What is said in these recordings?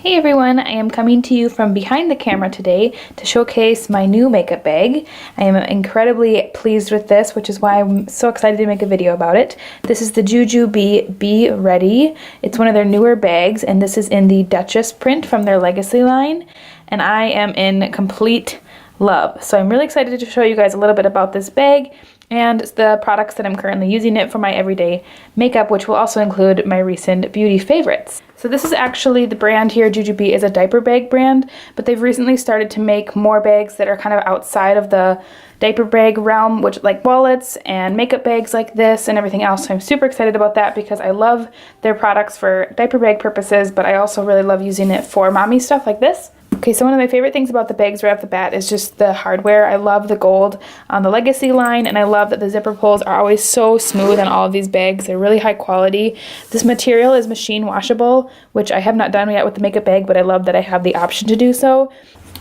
Hey everyone, I am coming to you from behind the camera today to showcase my new makeup bag. I am incredibly pleased with this, which is why I'm so excited to make a video about it. This is the Jujubee Be Ready. It's one of their newer bags, and this is in the Duchess print from their Legacy line, and I am in complete love. So I'm really excited to show you guys a little bit about this bag and the products that I'm currently using it for my everyday makeup, which will also include my recent beauty favorites. So this is actually the brand here. Jujubee is a diaper bag brand, but they've recently started to make more bags that are kind of outside of the diaper bag realm, which like wallets and makeup bags like this and everything else. So I'm super excited about that because I love their products for diaper bag purposes, but I also really love using it for mommy stuff like this. Okay, so one of my favorite things about the bags right off the bat is just the hardware. I love the gold on the Legacy line, and I love that the zipper pulls are always so smooth on all of these bags. They're really high quality. This material is machine washable, which I have not done yet with the makeup bag, but I love that I have the option to do so.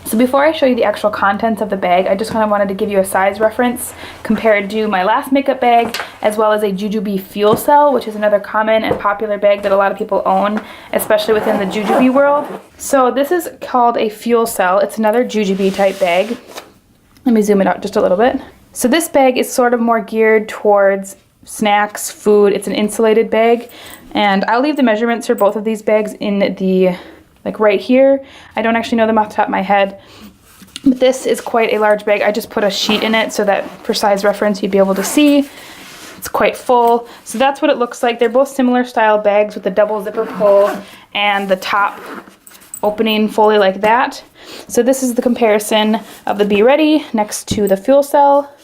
So before I show you the actual contents of the bag, I just kind of wanted to give you a size reference compared to my last makeup bag, as well as a Jujubee Fuel Cell, which is another common and popular bag that a lot of people own, especially within the Jujubee world. So this is called a Fuel Cell. It's another Jujubee type bag. Let me zoom it out just a little bit. So this bag is sort of more geared towards snacks, food. It's an insulated bag, and I'll leave the measurements for both of these bags in the like right here. I don't actually know them off the top of my head, but this is quite a large bag. I just put a sheet in it so that for size reference you'd be able to see. It's quite full. So that's what it looks like. They're both similar style bags with the double zipper pull and the top opening fully like that. So this is the comparison of the Be Ready next to the Fuel Cell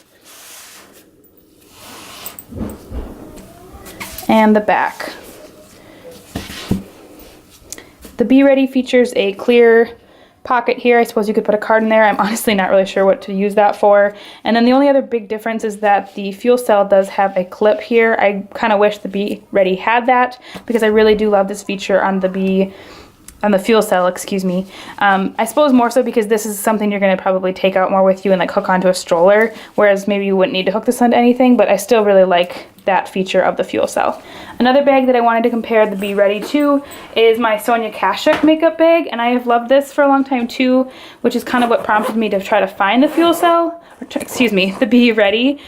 and the back. The Be Ready features a clear pocket here. I suppose you could put a card in there. I'm honestly not really sure what to use that for. And then the only other big difference is that the Fuel Cell does have a clip here. I kind of wish the Be Ready had that because I really do love this feature on the Fuel Cell, excuse me. I suppose more so because this is something you're going to probably take out more with you and like hook onto a stroller, whereas maybe you wouldn't need to hook this onto anything, but I still really like that feature of the Fuel Cell. Another bag that I wanted to compare the Be Ready to is my Sonia Kashuk makeup bag, and I have loved this for a long time too, which is kind of what prompted me to try to find the Fuel Cell, or excuse me, the Be Ready.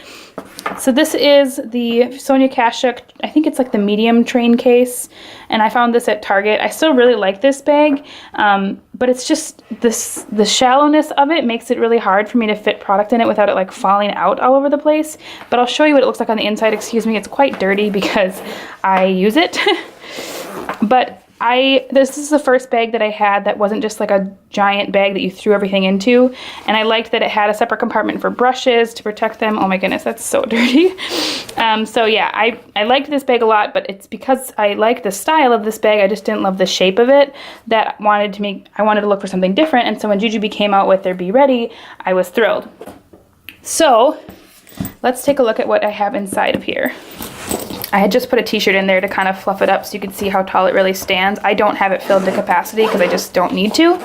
So this is the Sonia Kashuk, I think it's like the medium train case, and I found this at Target. I still really like this bag, but it's just the shallowness of it makes it really hard for me to fit product in it without it like falling out all over the place. But I'll show you what it looks like on the inside. Excuse me, it's quite dirty because I use it. But this is the first bag that I had that wasn't just like a giant bag that you threw everything into, and I liked that it had a separate compartment for brushes to protect them. Oh my goodness, that's so dirty. So yeah, I liked this bag a lot, but it's because I like the style of this bag, I just didn't love the shape of it, that I wanted to look for something different, and so when Jujubee came out with their Be Ready, I was thrilled. So let's take a look at what I have inside of here. I had just put a t-shirt in there to kind of fluff it up so you can see how tall it really stands. I don't have it filled to capacity because I just don't need to,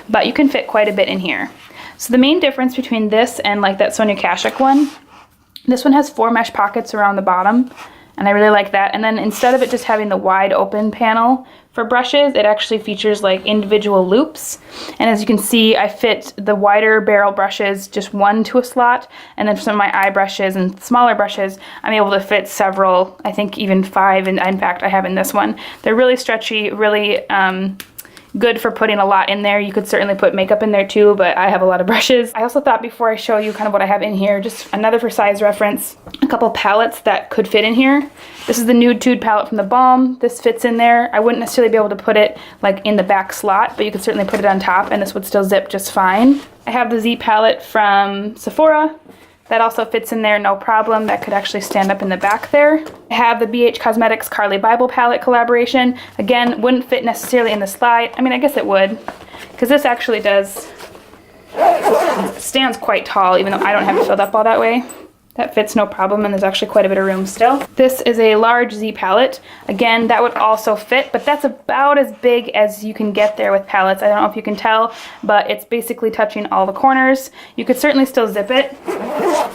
but you can fit quite a bit in here. So the main difference between this and like that Sonia Kashuk one, this one has 4 mesh pockets around the bottom, and I really like that. And then instead of it just having the wide open panel for brushes, it actually features like individual loops. And as you can see, I fit the wider barrel brushes just one to a slot, and then for some of my eye brushes and smaller brushes, I'm able to fit several, I think even 5, and in fact I have in this one. They're really stretchy, really good for putting a lot in there. You could certainly put makeup in there too, but I have a lot of brushes. I also thought before I show you kind of what I have in here, just another for size reference, a couple palettes that could fit in here. This is the Nude Tude palette from the Balm. This fits in there. I wouldn't necessarily be able to put it like in the back slot, but you could certainly put it on top and this would still zip just fine. I have the Z palette from Sephora. That also fits in there, no problem. That could actually stand up in the back there. I have the BH Cosmetics Carly Bible palette collaboration. Again, wouldn't fit necessarily in the slide. I mean, I guess it would, because this actually stands quite tall, even though I don't have it filled up all that way. That fits no problem, and there's actually quite a bit of room still. This is a large Z palette. Again, that would also fit, but that's about as big as you can get there with palettes. I don't know if you can tell, but it's basically touching all the corners. You could certainly still zip it.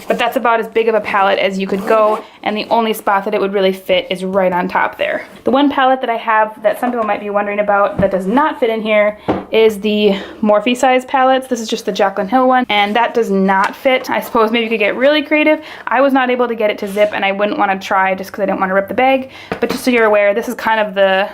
But that's about as big of a palette as you could go, and the only spot that it would really fit is right on top there. The one palette that I have that some people might be wondering about that does not fit in here is the Morphe size palettes. This is just the Jaclyn Hill one, and that does not fit. I suppose maybe you could get really creative. I was not able to get it to zip, and I wouldn't want to try just because I didn't want to rip the bag. But just so you're aware, this is kind of the,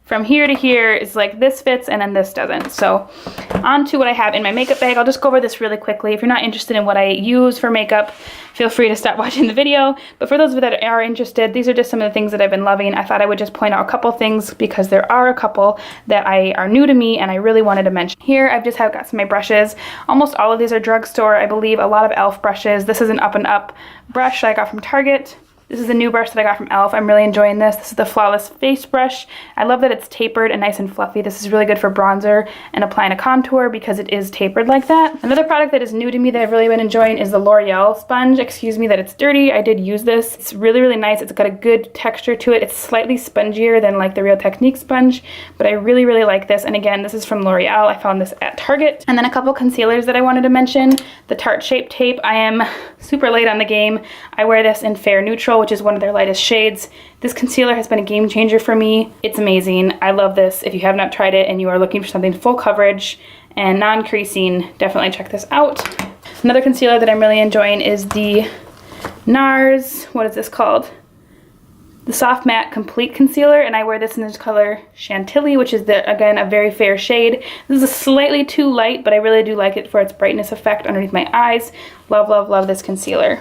from here to here is like this fits and then this doesn't. So on to what I have in my makeup bag. I'll just go over this really quickly. If you're not interested in what I use for makeup, feel free to stop watching the video. But for those of you that are interested, these are just some of the things that I've been loving. I thought I would just point out a couple things because there are a couple that are new to me and I really wanted to mention. Here I've just got some of my brushes. Almost all of these are drugstore, I believe. A lot of e.l.f. brushes. This is an Up and Up brush that I got from Target. This is a new brush that I got from e.l.f. I'm really enjoying this. This is the Flawless Face Brush. I love that it's tapered and nice and fluffy. This is really good for bronzer and applying a contour because it is tapered like that. Another product that is new to me that I've really been enjoying is the L'Oreal sponge. Excuse me that it's dirty. I did use this. It's really, really nice. It's got a good texture to it. It's slightly spongier than like the Real Technique sponge, but I really, really like this. And again, this is from L'Oreal. I found this at Target. And then a couple concealers that I wanted to mention. The Tarte Shape Tape. I am super late on the game. I wear this in Fair Neutral, which is one of their lightest shades. This concealer has been a game changer for me. It's amazing. I love this. If you have not tried it and you are looking for something full coverage and non-creasing, definitely check this out. Another concealer that I'm really enjoying is the NARS, what is this called? The Soft Matte Complete Concealer, and I wear this in this color Chantilly, which is, again, a very fair shade. This is slightly too light, but I really do like it for its brightness effect underneath my eyes. Love, love, love this concealer.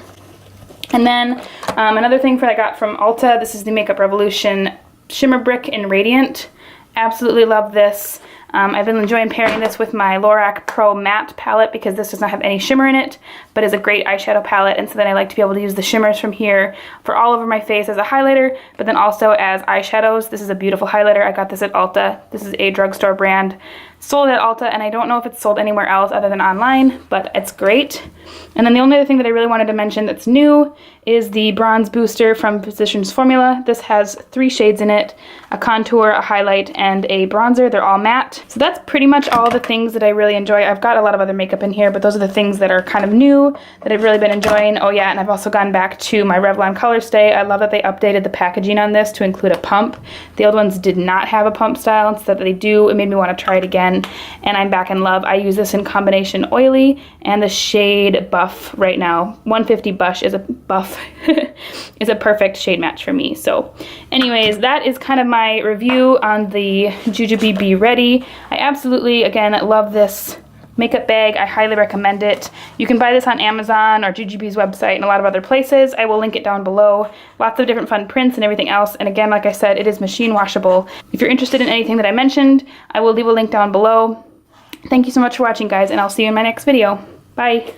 And then another thing that I got from Ulta, this is the Makeup Revolution Shimmer Brick in Radiant. Absolutely love this. I've been enjoying pairing this with my Lorac Pro Matte palette because this does not have any shimmer in it, but is a great eyeshadow palette, and so then I like to be able to use the shimmers from here for all over my face as a highlighter, but then also as eyeshadows. This is a beautiful highlighter. I got this at Ulta. This is a drugstore brand. Sold at Ulta, and I don't know if it's sold anywhere else other than online, but it's great. And then the only other thing that I really wanted to mention that's new is the Bronze Booster from Physicians Formula. This has 3 shades in it, a contour, a highlight, and a bronzer. They're all matte. So that's pretty much all the things that I really enjoy. I've got a lot of other makeup in here, but those are the things that are kind of new that I've really been enjoying. Oh yeah, and I've also gone back to my Revlon Colorstay. I love that they updated the packaging on this to include a pump. The old ones did not have a pump style, and so that they do, it made me want to try it again. And I'm back in love. I use this in combination oily and the shade Buff right now. 150 Buff is a perfect shade match for me. So anyways, that is kind of my review on the Jujubee Be Ready. I absolutely, again, love this makeup bag. I highly recommend it. You can buy this on Amazon or Jujubee's website and a lot of other places. I will link it down below. Lots of different fun prints and everything else. And again, like I said, it is machine washable. If you're interested in anything that I mentioned, I will leave a link down below. Thank you so much for watching, guys, and I'll see you in my next video. Bye.